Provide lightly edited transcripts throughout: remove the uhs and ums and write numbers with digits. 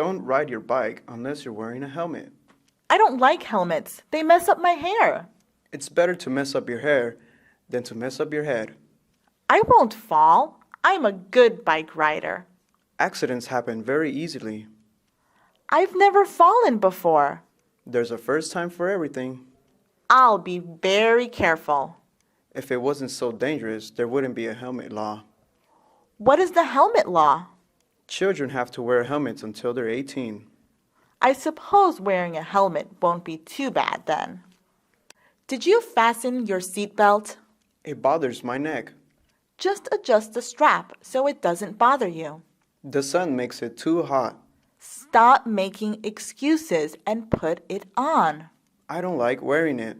Don't ride your bike unless you're wearing a helmet. I don't like helmets. They mess up my hair. It's better to mess up your hair than to mess up your head. I won't fall. I'm a good bike rider. Accidents happen very easily. I've never fallen before. There's a first time for everything. I'll be very careful. If it wasn't so dangerous, there wouldn't be a helmet law. What is the helmet law? Children have to wear helmets until they're 18. I suppose wearing a helmet won't be too bad then. Did you fasten your seatbelt? It bothers my neck. Just adjust the strap so it doesn't bother you. The sun makes it too hot. Stop making excuses and put it on. I don't like wearing it.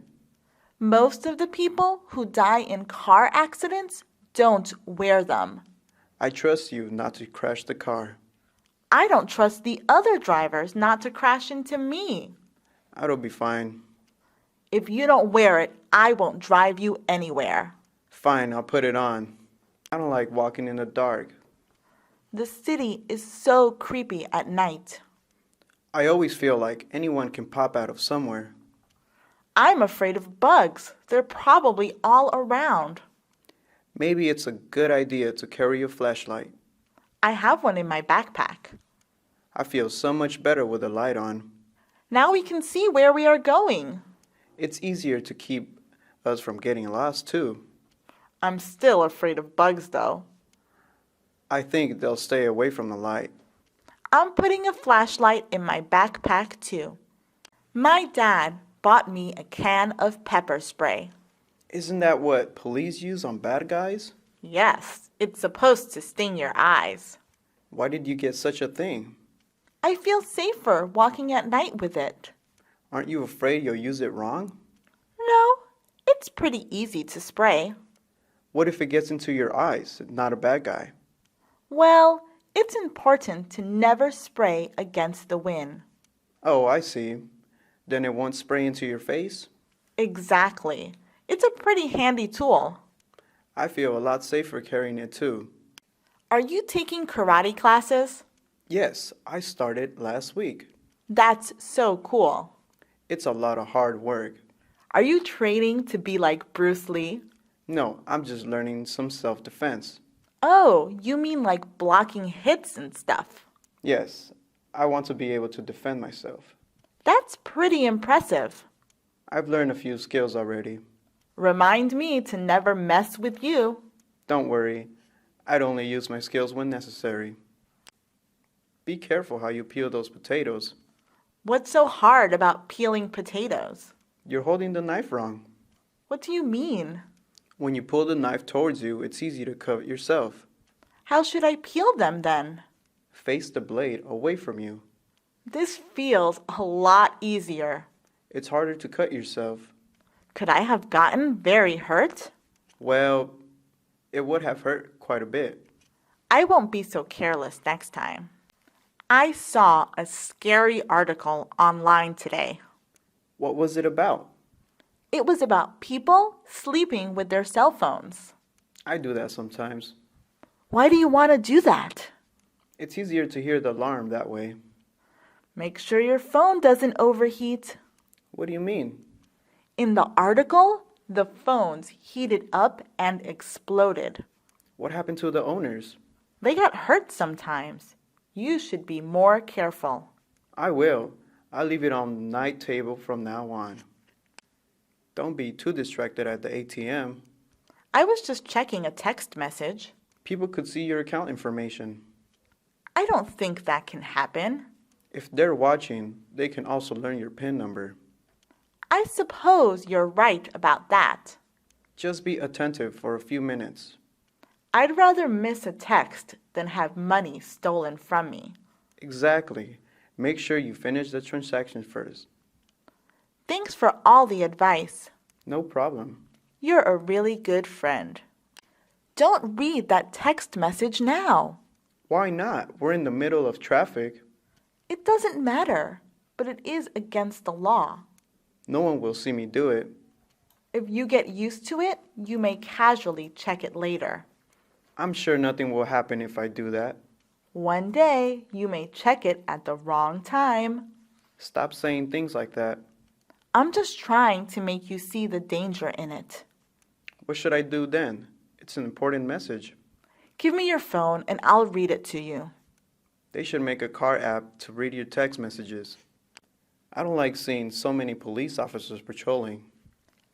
Most of the people who die in car accidents don't wear them. I trust you not to crash the car. I don't trust the other drivers not to crash into me. I'll be fine. If you don't wear it, I won't drive you anywhere. Fine, I'll put it on. I don't like walking in the dark. The city is so creepy at night. I always feel like anyone can pop out of somewhere. I'm afraid of bugs. They're probably all around. Maybe it's a good idea to carry a flashlight. I have one in my backpack. I feel so much better with the light on. Now we can see where we are going. It's easier to keep us from getting lost, too. I'm still afraid of bugs, though. I think they'll stay away from the light. I'm putting a flashlight in my backpack, too. My dad bought me a can of pepper spray. Isn't that what police use on bad guys? Yes, it's supposed to sting your eyes. Why did you get such a thing? I feel safer walking at night with it. Aren't you afraid you'll use it wrong? No, it's pretty easy to spray. What if it gets into your eyes? Not a bad guy. Well, it's important to never spray against the wind. Oh, I see. Then it won't spray into your face? Exactly. It's a pretty handy tool. I feel a lot safer carrying it too. Are you taking karate classes? Yes, I started last week. That's so cool. It's a lot of hard work. Are you training to be like Bruce Lee? No, I'm just learning some self-defense. Oh, you mean like blocking hits and stuff. Yes, I want to be able to defend myself. That's pretty impressive. I've learned a few skills already. Remind me to never mess with you. Don't worry, I'd only use my skills when necessary. Be careful how you peel those potatoes. What's so hard about peeling potatoes? You're holding the knife wrong. What do you mean? When you pull the knife towards you, it's easy to cut yourself. How should I peel them then? Face the blade away from you. This feels a lot easier. It's harder to cut yourself. Could I have gotten very hurt? Well, it would have hurt quite a bit. I won't be so careless next time. I saw a scary article online today. What was it about? It was about people sleeping with their cell phones. I do that sometimes. Why do you want to do that? It's easier to hear the alarm that way. Make sure your phone doesn't overheat. What do you mean? In the article, the phones heated up and exploded. What happened to the owners? They got hurt sometimes. You should be more careful. I will. I'll leave it on the night table from now on. Don't be too distracted at the ATM. I was just checking a text message. People could see your account information. I don't think that can happen. If they're watching, they can also learn your PIN number. I suppose you're right about that. Just be attentive for a few minutes. I'd rather miss a text than have money stolen from me. Exactly. Make sure you finish the transaction first. Thanks for all the advice. No problem. You're a really good friend. Don't read that text message now. Why not? We're in the middle of traffic. It doesn't matter, but it is against the law. No one will see me do it. If you get used to it, you may casually check it later. I'm sure nothing will happen if I do that. One day, you may check it at the wrong time. Stop saying things like that. I'm just trying to make you see the danger in it. What should I do then? It's an important message. Give me your phone and I'll read it to you. They should make a car app to read your text messages. I don't like seeing so many police officers patrolling.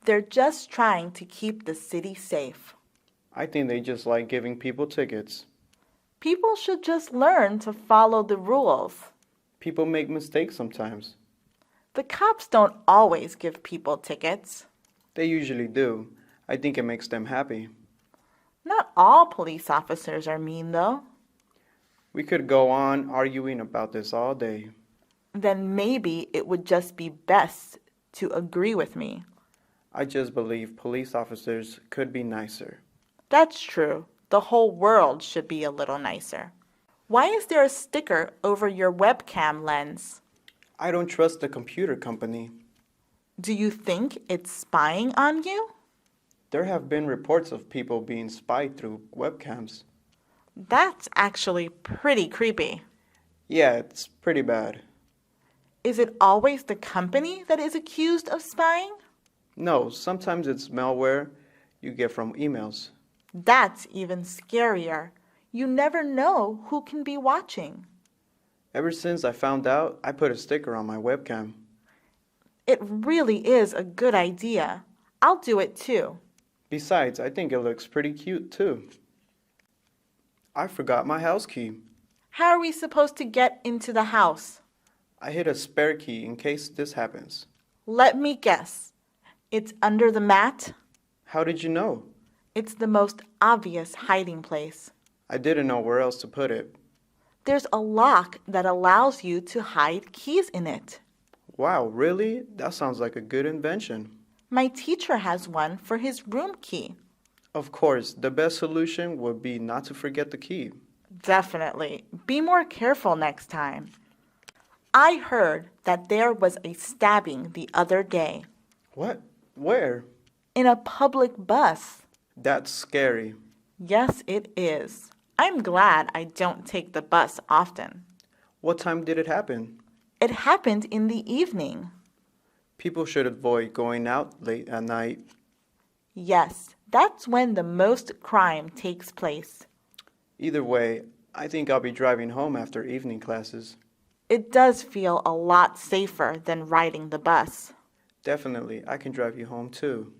They're just trying to keep the city safe. I think they just like giving people tickets. People should just learn to follow the rules. People make mistakes sometimes. The cops don't always give people tickets. They usually do. I think it makes them happy. Not all police officers are mean, though. We could go on arguing about this all day. Then maybe it would just be best to agree with me. I just believe police officers could be nicer. That's true. The whole world should be a little nicer. Why is there a sticker over your webcam lens? I don't trust the computer company. Do you think it's spying on you? There have been reports of people being spied through webcams. That's actually pretty creepy. Yeah, it's pretty bad. Is it always the company that is accused of spying? No, sometimes it's malware you get from emails. That's even scarier. You never know who can be watching. Ever since I found out, I put a sticker on my webcam. It really is a good idea. I'll do it too. Besides, I think it looks pretty cute too. I forgot my house key. How are we supposed to get into the house? I hid a spare key in case this happens. Let me guess. It's under the mat? How did you know? It's the most obvious hiding place. I didn't know where else to put it. There's a lock that allows you to hide keys in it. Wow, really? That sounds like a good invention. My teacher has one for his room key. Of course, the best solution would be not to forget the key. Definitely. Be more careful next time. I heard that there was a stabbing the other day. What? Where? In a public bus. That's scary. Yes, it is. I'm glad I don't take the bus often. What time did it happen? It happened in the evening. People should avoid going out late at night. Yes, that's when the most crime takes place. Either way, I think I'll be driving home after evening classes. It does feel a lot safer than riding the bus. Definitely, I can drive you home too.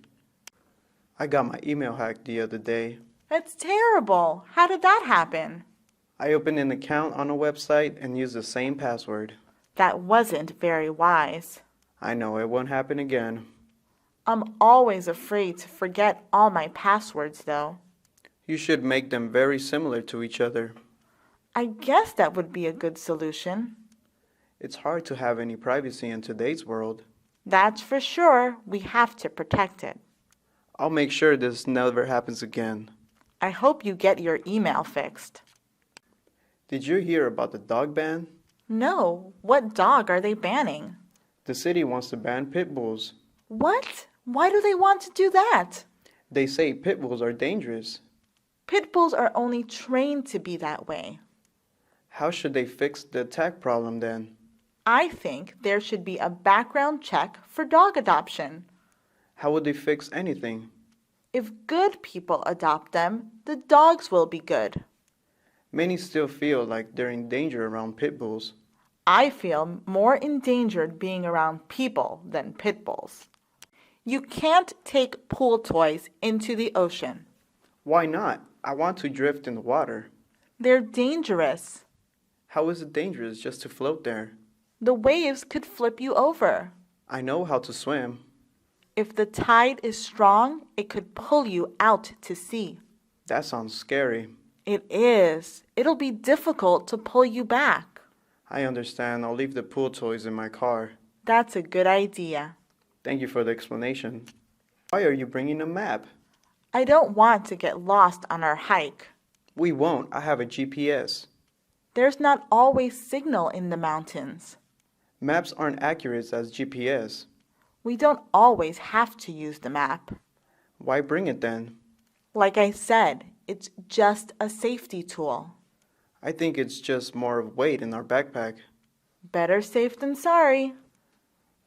I got my email hacked the other day. That's terrible. How did that happen? I opened an account on a website and used the same password. That wasn't very wise. I know it won't happen again. I'm always afraid to forget all my passwords, though. You should make them very similar to each other. I guess that would be a good solution. It's hard to have any privacy in today's world. That's for sure. We have to protect it. I'll make sure this never happens again. I hope you get your email fixed. Did you hear about the dog ban? No. What dog are they banning? The city wants to ban pit bulls. What? Why do they want to do that? They say pit bulls are dangerous. Pit bulls are only trained to be that way. How should they fix the attack problem then? I think there should be a background check for dog adoption. How would they fix anything? If good people adopt them, the dogs will be good. Many still feel like they're in danger around pit bulls. I feel more endangered being around people than pit bulls. You can't take pool toys into the ocean. Why not? I want to drift in the water. They're dangerous. How is it dangerous just to float there? The waves could flip you over. I know how to swim. If the tide is strong, it could pull you out to sea. That sounds scary. It is. It'll be difficult to pull you back. I understand. I'll leave the pool toys in my car. That's a good idea. Thank you for the explanation. Why are you bringing a map? I don't want to get lost on our hike. We won't. I have a GPS. There's not always signal in the mountains. Maps aren't accurate as GPS. We don't always have to use the map. Why bring it then? Like I said, it's just a safety tool. I think it's just more weight in our backpack. Better safe than sorry.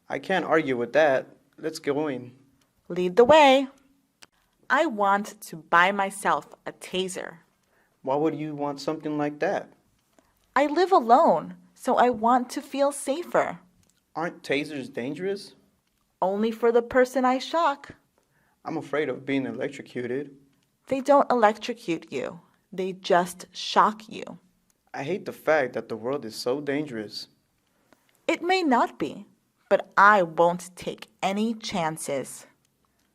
I can't argue with that. Let's go in. Lead the way. I want to buy myself a taser. Why would you want something like that? I live alone, so I want to feel safer. Aren't tasers dangerous? Only for the person I shock. I'm afraid of being electrocuted. They don't electrocute you. They just shock you. I hate the fact that the world is so dangerous. It may not be, but I won't take any chances.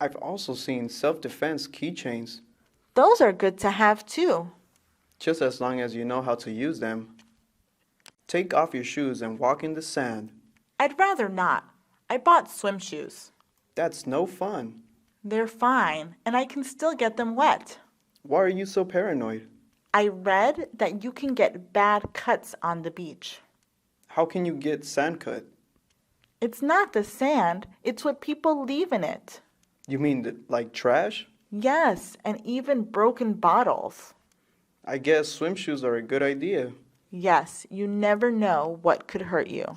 I've also seen self-defense keychains, Those are good to have too. just as long as you know how to use them. Take off your shoes and walk in the sand. I'd rather not. I bought swim shoes. That's no fun. They're fine, and I can still get them wet. Why are you so paranoid? I read that you can get bad cuts on the beach. How can you get sand cut? It's not the sand, it's what people leave in it. You mean like trash? Yes, and even broken bottles. I guess swim shoes are a good idea. Yes, you never know what could hurt you.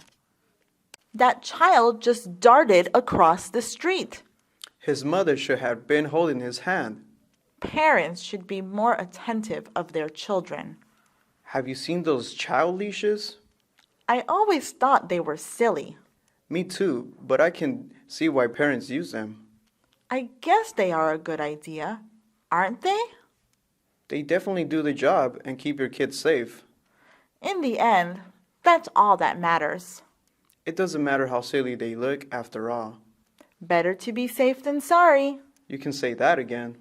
That child just darted across the street. His mother should have been holding his hand. Parents should be more attentive of their children. Have you seen those child leashes? I always thought they were silly. Me too, but I can see why parents use them. I guess they are a good idea, aren't they? They definitely do the job and keep your kids safe. In the end, that's all that matters. It doesn't matter how silly they look after all. Better to be safe than sorry. You can say that again.